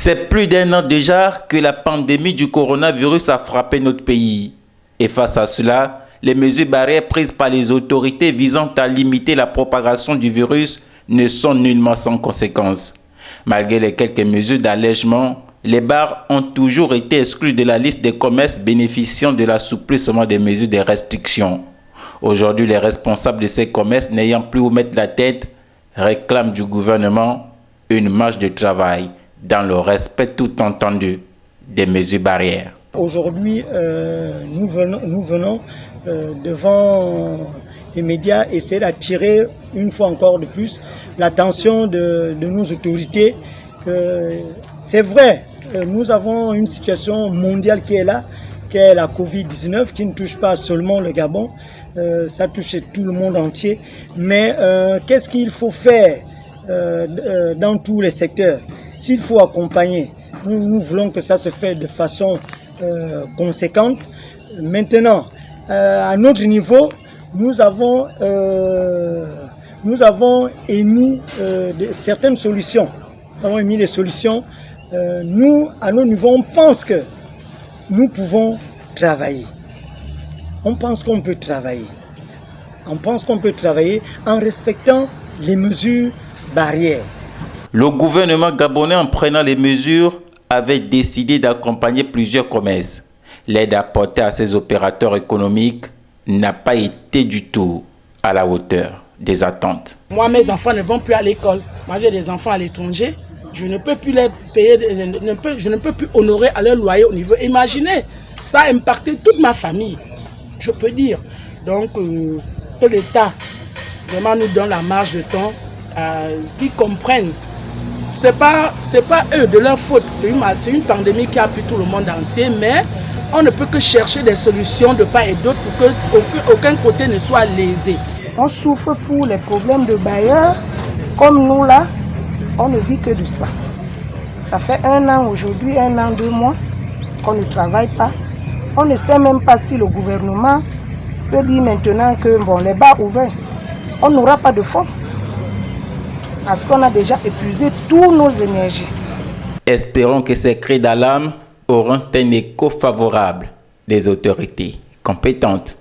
C'est plus d'un an déjà que la pandémie du coronavirus a frappé notre pays. Et face à cela, les mesures barrières prises par les autorités visant à limiter la propagation du virus ne sont nullement sans conséquences. Malgré les quelques mesures d'allègement, les bars ont toujours été exclus de la liste des commerces bénéficiant de l'assouplissement des mesures de restriction. Aujourd'hui, les responsables de ces commerces, n'ayant plus où mettre la tête, réclament du gouvernement une marge de travail dans le respect tout entendu des mesures barrières. Aujourd'hui, nous venons devant les médias essayer d'attirer une fois encore de plus l'attention de nos autorités. C'est vrai, nous avons une situation mondiale qui est là, qui est la Covid-19, qui ne touche pas seulement le Gabon, ça touche tout le monde entier. Mais qu'est-ce qu'il faut faire dans tous les secteurs? S'il faut accompagner, nous voulons que ça se fait de façon conséquente. Maintenant, à notre niveau, nous avons émis certaines solutions. Nous avons émis des solutions. Nous, à notre niveau, on pense que nous pouvons travailler. On pense qu'on peut travailler. On pense qu'on peut travailler en respectant les mesures barrières. Le gouvernement gabonais, en prenant les mesures, avait décidé d'accompagner plusieurs commerces. L'aide apportée à ces opérateurs économiques n'a pas été du tout à la hauteur des attentes. Moi, mes enfants ne vont plus à l'école. Moi, j'ai des enfants à l'étranger. Je ne peux plus les payer, je ne peux plus honorer à leur loyer au niveau. Imaginez, ça a impacté toute ma famille, je peux dire. Donc, que l'État vraiment nous donne la marge de temps, qu'ils comprennent. C'est pas eux de leur faute, c'est une pandémie qui a pris tout le monde entier, mais on ne peut que chercher des solutions de part et d'autre pour qu'aucun côté ne soit lésé. On souffre pour les problèmes de bailleurs, comme nous là, on ne vit que de ça. Ça fait 1 an aujourd'hui, 1 an, 2 mois qu'on ne travaille pas. On ne sait même pas si le gouvernement peut dire maintenant que bon, les bars ouverts, on n'aura pas de fonds. Parce qu'on a déjà épuisé toutes nos énergies. Espérons que ces cris d'alarme auront un écho favorable des autorités compétentes.